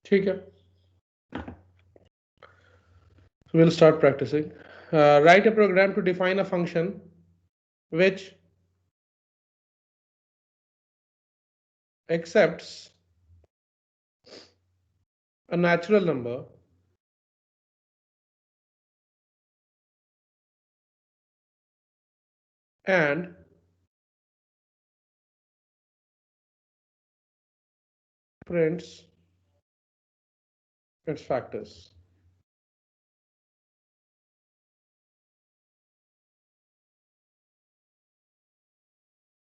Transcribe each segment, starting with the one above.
ठीक है, we'll start practicing. Write a program to define a function which accepts a natural number and prints its factors.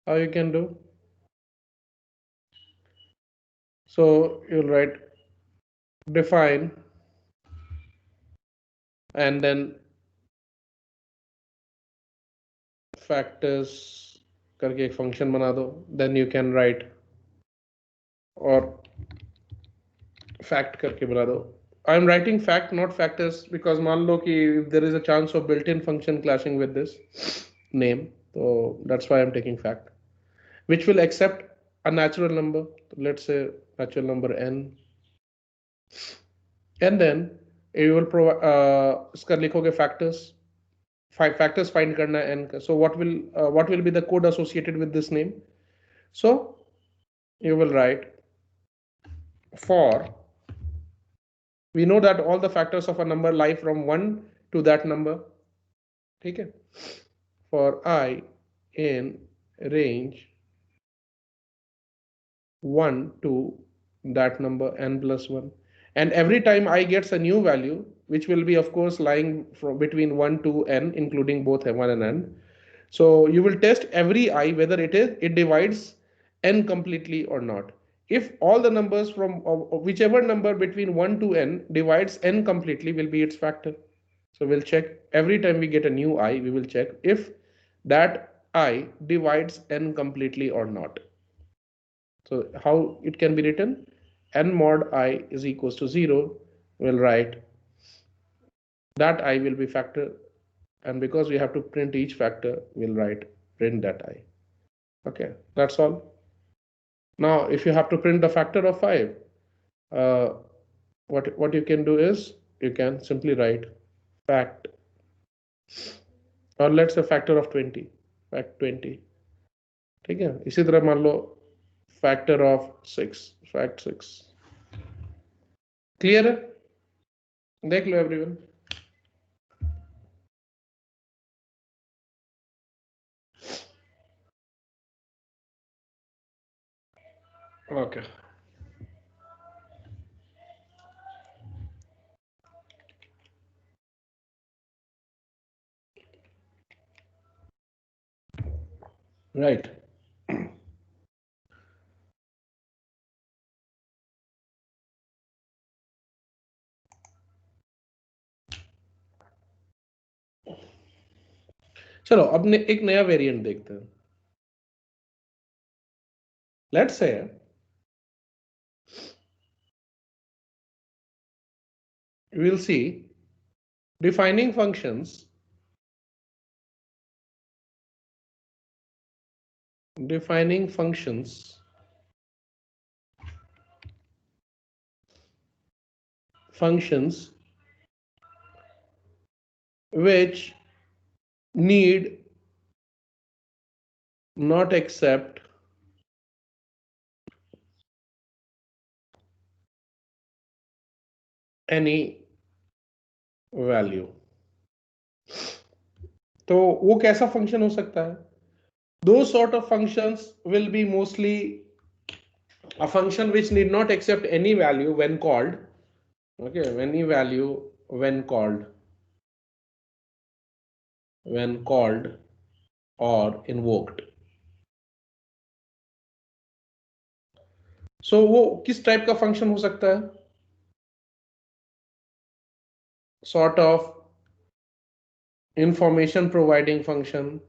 How you can do? So you'll write define and then factors करके एक function बना दो. Then you can write और fact करके बना दो. I am writing fact not factors because मान लो कि there is a chance of built-in function clashing with this name, so that's why I'm taking fact, which will accept a natural number. Let's say natural number n, and then you will provide इसका लिखोगे factors. Five factors find करना है n का. So what will be the code associated with this name? So you will write for, we know that all the factors of a number lie from 1 to that number. ठीक है, for I in range 1 to that number n plus 1, and every time I gets a new value which will be of course lying from between 1 to n including both 1 and n. So you will test every I whether it divides n completely or not. If all the numbers from whichever number between 1 to n divides n completely will be its factor. So we'll check every time we get a new I, we will check if that I divides n completely or not. So how it can be written? N mod I is equals to 0. We'll write that I will be factor, and because we have to print each factor, we'll write print that I. Okay, that's all. Now if you have to print the factor of 5, what you can do is you can simply write fact, or let's say factor of 20, fact 20. ठीक है, इसी तरह मान लो factor of 6, fact 6. Clear है? देख लो everyone. Okay, right. चलो अब एक नया वेरिएंट देखते हैं. Let's say we'll see defining functions functions which need not accept any value. तो वो कैसा फंक्शन हो सकता है? Those sort of functions will be mostly a function which need not accept any value when called. Okay, any value when called or invoked. So वो किस type का function हो सकता है? Sort of information providing function,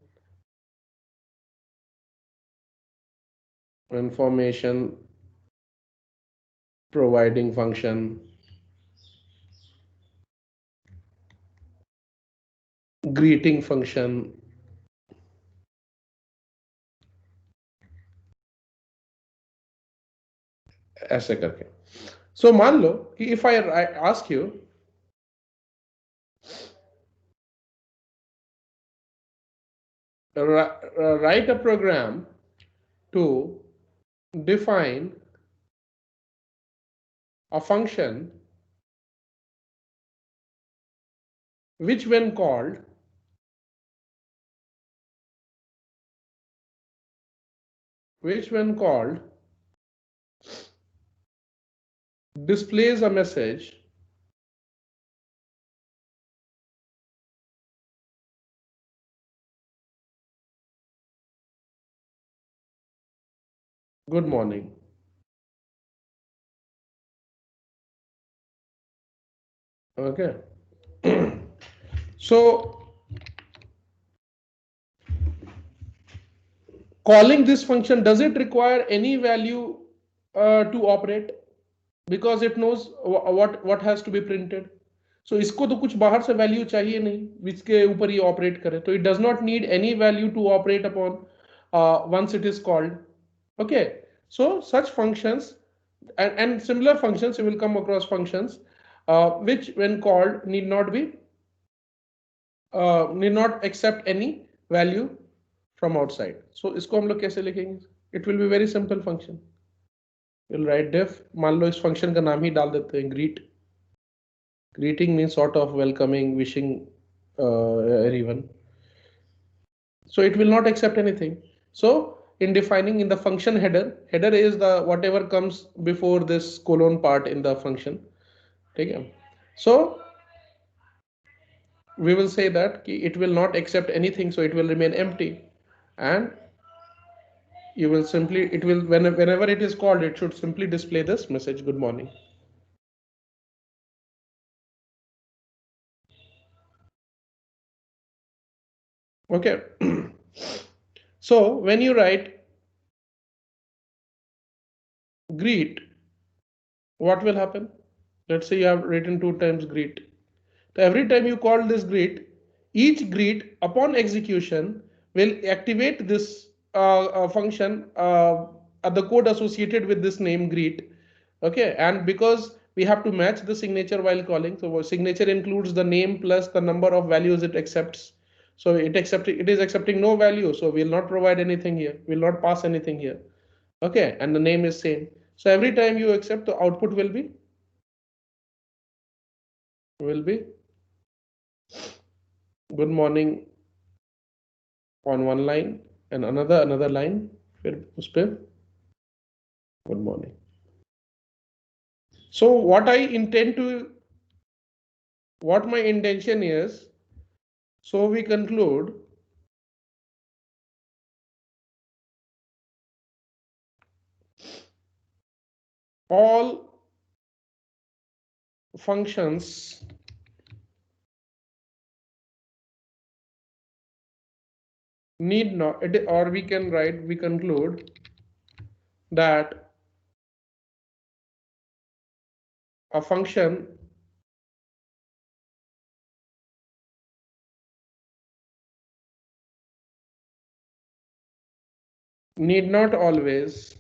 greeting function, ऐसे करके. So मान लो कि if I ask you write a program to define a function which when called displays a message good morning. Okay. So calling this function, does it require any value to operate? Because it knows what has to be printed. So इसको तो कुछ बाहर से value चाहिए नहीं जिसके ऊपर ये ऑपरेट करे. तो it does not need any value to operate upon once it is called. Okay. So such functions and similar functions, you will come across functions which when called need not accept any value from outside. So इसको हम लोग कैसे लिखेंगे? It will be very simple function. We'll write def. मान लो इस function का नाम ही डाल देते हैं greet. Greeting means sort of welcoming, wishing anyone. So it will not accept anything. So in defining in the function header is the whatever comes before this colon part in the function. Okay. So we will say that it will not accept anything, so it will remain empty, and you will simply it will whenever it is called, it should simply display this message good morning. Okay. So when you write greet, what will happen? Let's say you have written 2 times greet. So every time you call this greet, each greet upon execution will activate this function, the code associated with this name greet. Okay, and because we have to match the signature while calling, so signature includes the name plus the number of values it accepts. So it is accepting no value, so we'll not provide anything here. We'll not pass anything here. Okay, and the name is same. So every time you accept, the output will be good morning on one line and another line फिर उस पे good morning. So what my intention is, so we conclude all functions need not, or we can write, we conclude that a function need not always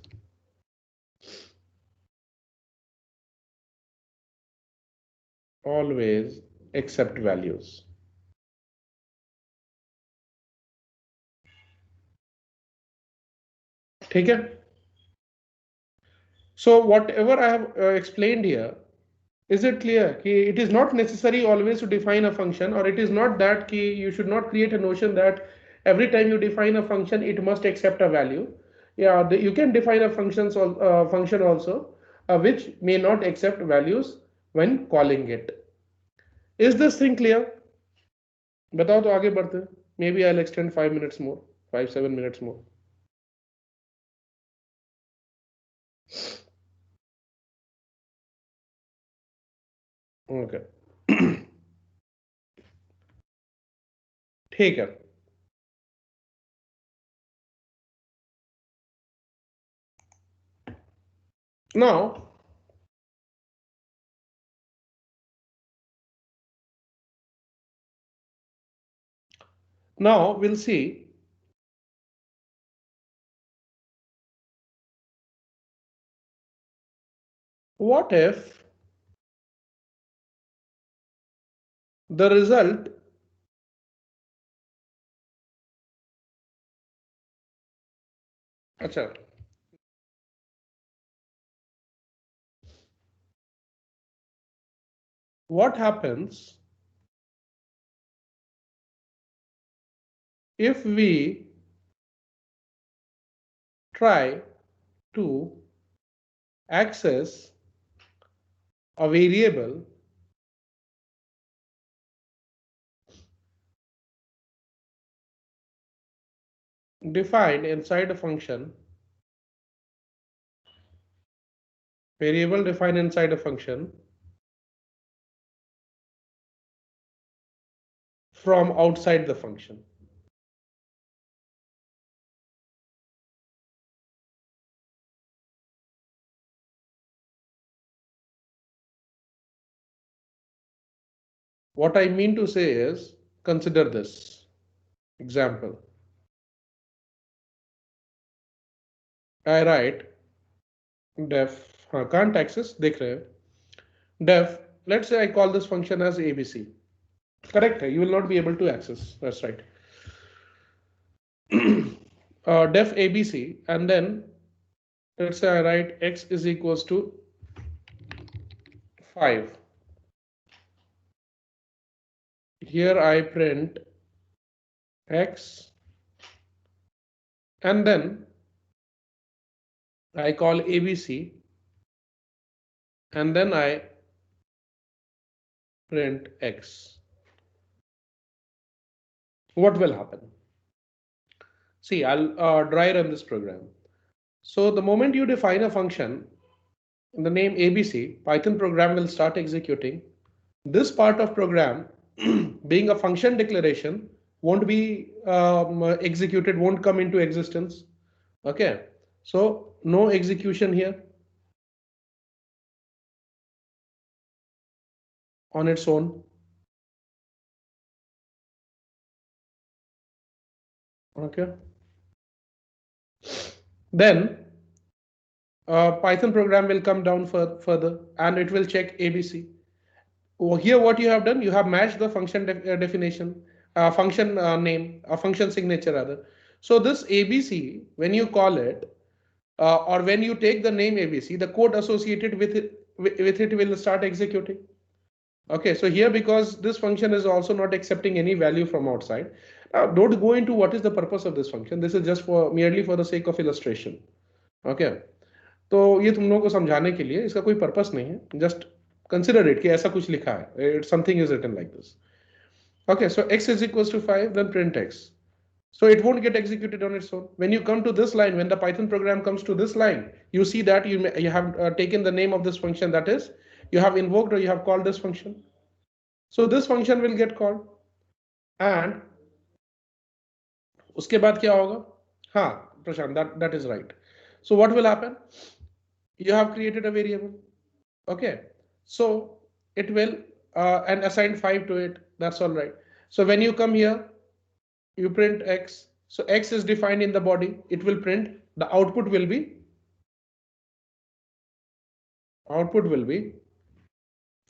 accept values. ठीक है? So whatever I have explained here, is it clear? It is not necessary always to define a function, or it is not that you should not create a notion that every time you define a function, it must accept a value. Yeah, you can define a function also, which may not accept values when calling it. Is this thing clear? बताओ तो आगे बढ़ते हैं. Maybe I'll extend 5 minutes more, 5-7 minutes more. Okay. ठीक है. Now we'll see what if the result अच्छा what happens if we try to access a variable defined inside a function, variable defined inside a function from outside the function. What I mean to say is, consider this example. I write def can't access देख रहे हैं def, let's say I call this function as abc. Correct, you will not be able to access, that's right. Def abc, and then let's say I write x is equals to 5. Here I print x, and then I call abc, and then I print x. What will happen? See, I'll dry run this program. So the moment you define a function in the name ABC, Python program will start executing. This part of program, being a function declaration, won't be executed, won't come into existence. Okay, so no execution here on its own. Okay, then Python program will come down further and it will check ABC. Here what you have done, you have matched the function definition, function name, a function signature rather. So this ABC, when you call it, or when you take the name ABC, the code associated with it will start executing. Okay, so here because this function is also not accepting any value from outside. Now don't go into what is the purpose of this function. This is just for merely for the sake of illustration. Okay, तो ये तुम लोगों को समझाने के लिए, इसका कोई पर्पस नहीं है, जस्ट कंसिडर इट कि ऐसा कुछ लिखा है, it something is written like this. Okay, so x is equals to 5, then print x. So it won't get executed on its own. When you come to this line, when the Python program comes to this line, you see that you have taken the name of this function, that is, you have invoked or you have called this function. So this function will get called, and उसके बाद क्या होगा? हाँ, प्रशांत, that is right. So what will happen? You have created a variable. Okay, so it will and assign 5 to it. That's all right. So when you come here, you print x. So x is defined in the body. It will print. The output will be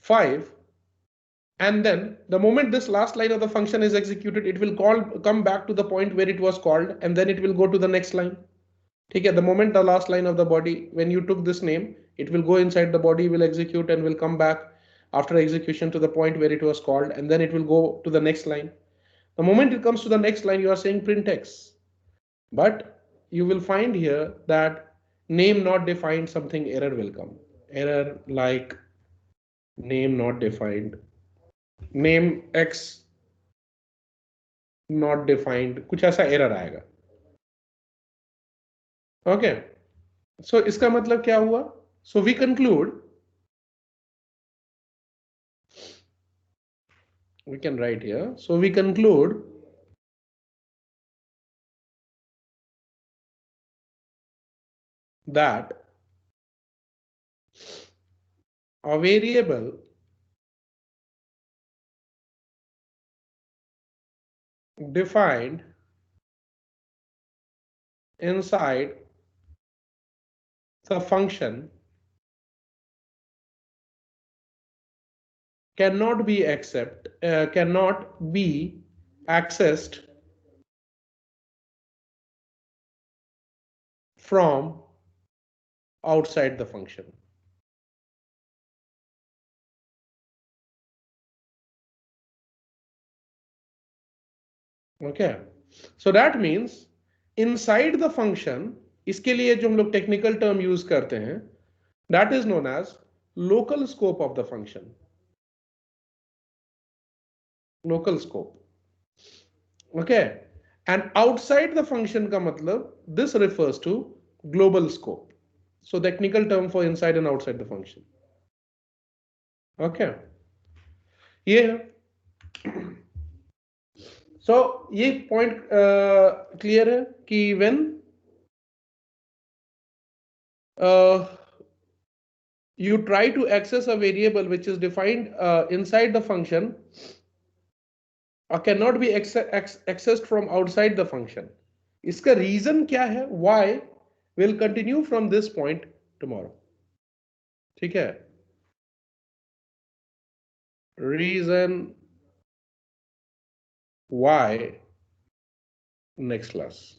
5. And then the moment this last line of the function is executed, it will come back to the point where it was called, and then it will go to the next line. Okay, the moment the last line of the body, when you took this name, it will go inside the body, will execute, and will come back after execution to the point where it was called, and then it will go to the next line. The moment it comes to the next line, you are saying print x. But you will find here that name not defined, something error will come. Error like name not defined, name x not defined, कुछ ऐसा error आएगा. Okay, so इसका मतलब क्या हुआ? So we conclude, we can write here. So we conclude that a variable defined inside the function cannot be accessed from outside the function. Okay, so that means inside the function, इसके लिए जो हम लोग technical term use करते हैं, that is known as local scope of the function. Local scope. Okay, and outside the function का मतलब this refers to global scope. So technical term for inside and outside the function. Okay, ये है. So ये point clear है कि when you try to access a variable which is defined inside the function or cannot be accessed from outside the function. इसका reason क्या है? Why? We'll continue from this point tomorrow. ठीक है? Reason why next class.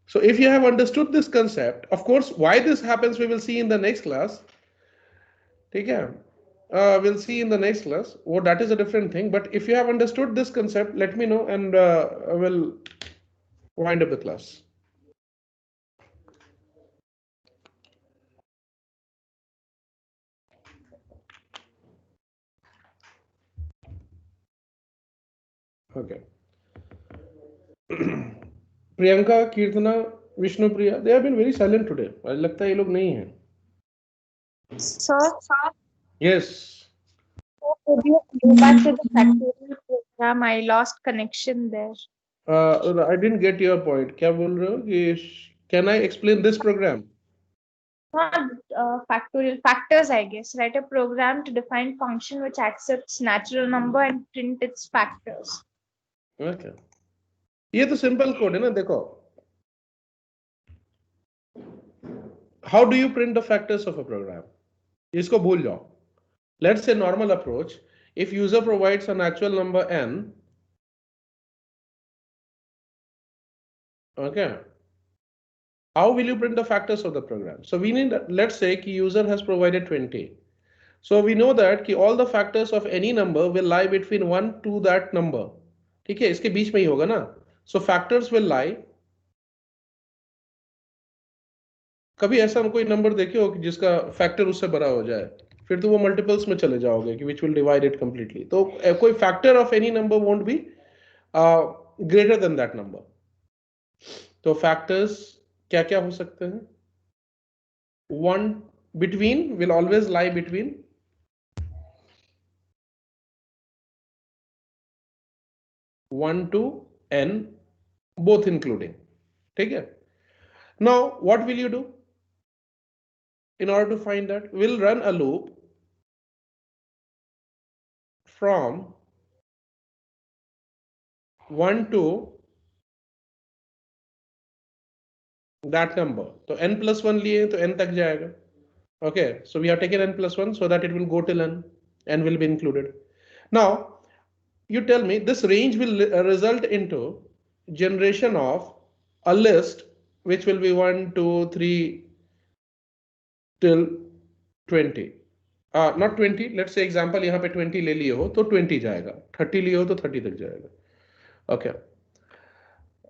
So if you have understood this concept, of course, why this happens, we will see in the next class. ठीक है? We'll see in the next class. Oh, that is a different thing. But if you have understood this concept, let me know and we'll wind up the class. Okay. Priyanka, Keerthana, Vishnupriya, they have been very silent today. मुझे लगता है ये लोग नहीं हैं. Sir, Yes. could you go back to the factorial program? I lost connection there. I didn't get your point. क्या बोल रहे हो कि can I explain this program? Not factorial factors, I guess. Write a program to define function which accepts natural number and print its factors. Okay. ये तो simple code है ना. देखो, how do you print the factors of a program? इसको भूल जाओ. Let's say normal approach. If user provides a natural number n, okay, how will you print the factors of the program? So we need, let's say कि user has provided 20. So we know that कि all the factors of any number will lie between 1 to that number. ठीक है, इसके बीच में ही होगा ना. So factors will lie. कभी ऐसा कोई नंबर देखे हो कि जिसका फैक्टर उससे बड़ा हो जाए, फिर तो वो मल्टीपल्स में चले जाओगे कि which will divide it completely. तो कोई factor of any number won't be greater than that number. तो फैक्टर्स क्या क्या हो सकते हैं? One between will always lie between 1 to n, both including. ठीक है? Now what will you do? In order to find that, we'll run a loop from 1 to that number. तो n plus 1 लिए तो n तक जाएगा. Okay, so we have taken n plus 1 so that it will go till n will be included. Now you tell me this range will result into generation of a list which will be 1 2 3 till 20. Not 20, let's say example यहाँ पे 20 ले लिए हो तो 20 जाएगा, 30 लिए हो तो 30 तक जाएगा. Okay,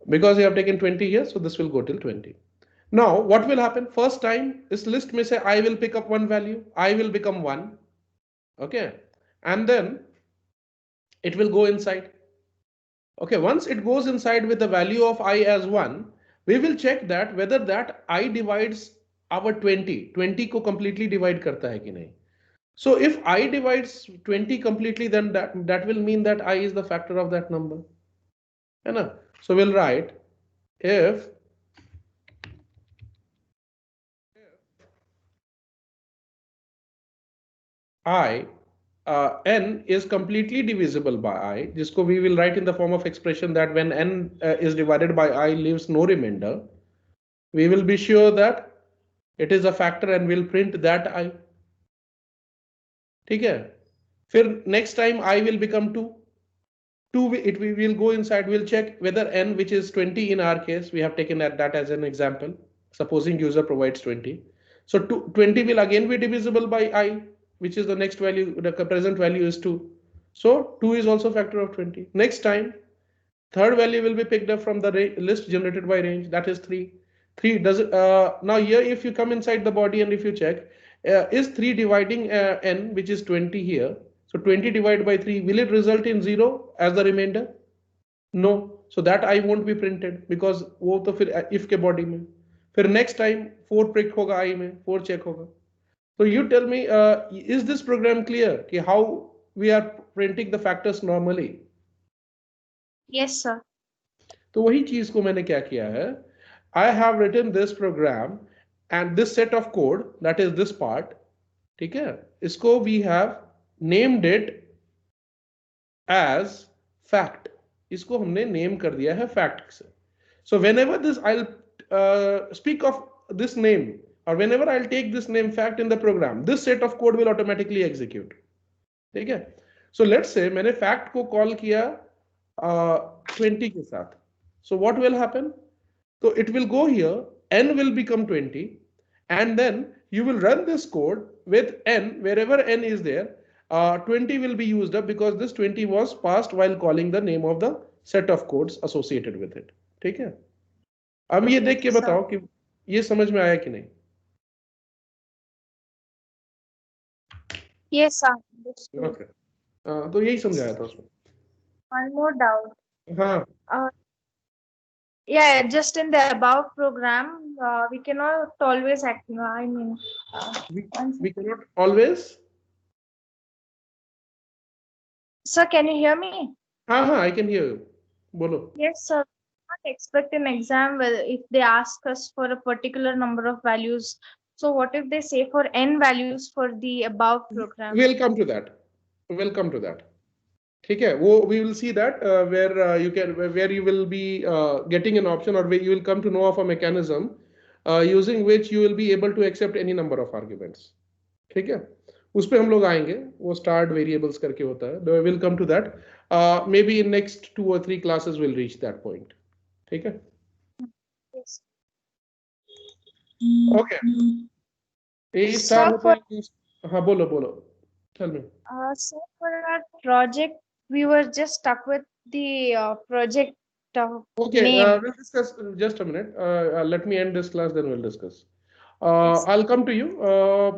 because you have taken 20 here, so this will go till 20. Now what will happen? First time this list may say I will pick up one value, I will become 1. Okay, and then it will go inside. Okay, once it goes inside with the value of I as 1, we will check that whether that I divides our 20 को completely divide करता है कि नहीं. So if I divides 20 completely, then that will mean that I is the factor of that number. है ना? So we'll write if I n is completely divisible by I, जिसको we will write in the form of expression that when n is divided by I leaves no remainder, we will be sure that it is a factor and we'll print that I. ठीक है, फिर next time I will become 2. 2 we will go inside, we'll check whether n, which is 20 in our case, we have taken that as an example, supposing user provides 20. So 20 will again be divisible by I, which is the next value, the present value is 2. So 2 is also factor of 20. Next time, third value will be picked up from the list generated by range, that is 3. 3 does now here if you come inside the body and if you check, is 3 dividing n, which is 20 here, so 20 divided by 3, will it result in 0 as the remainder? No. So that I won't be printed because वो तो फिर if के body में, फिर next time 4 prick होगा I में, 4 check होगा. So you tell me, is this program clear कि how we are printing the factors normally? Yes, sir. तो वही चीज को मैंने क्या किया है, I have written this program and this set of code, that is this part, ठीक है, इसको we have named it as fact, इसको हमने नेम कर दिया है fact से. So whenever this I'll speak of this name, or whenever I'll take this name fact in the program, this set of code will automatically execute. ठीक है, so let's say मैंने fact को call किया 20 के साथ. So what will happen? So it will go here, n will become 20, and then you will run this code with n, wherever n is there, 20 will be used up because this 20 was passed while calling the name of the set of codes associated with it. ठीक है, अब ये देख के बताओ कि ये समझ में आया कि नहीं? Yes, sir. Okay. तो यही समझाया था उसमें. One more doubt. हाँ. Yeah, just in the above program, we cannot always act. I mean, We cannot always. Sir, can you hear me? हाँ, I can hear you. बोलो. Yes, sir. Not expect an exam if they ask us for a particular number of values. So what if they say for n values for the above program? We'll come to that. We'll come to that. ठीक है, वो we will see that where you will be getting an option, or where you will come to know of a mechanism using which you will be able to accept any number of arguments. ठीक है, उस पे हम लोग आएंगे, वो start variables करके होता है. We'll come to that. Maybe in next 2 or 3 classes we'll reach that point. ठीक है. Yes. Okay. हाँ, बोलो. Tell me. So for our project, we were just stuck with the project Okay, name. we'll discuss just a minute. Let me end this class, then we'll discuss. I'll come to you.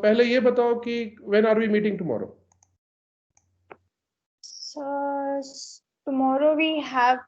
पहले ये बताओ कि when are we meeting tomorrow? So tomorrow we have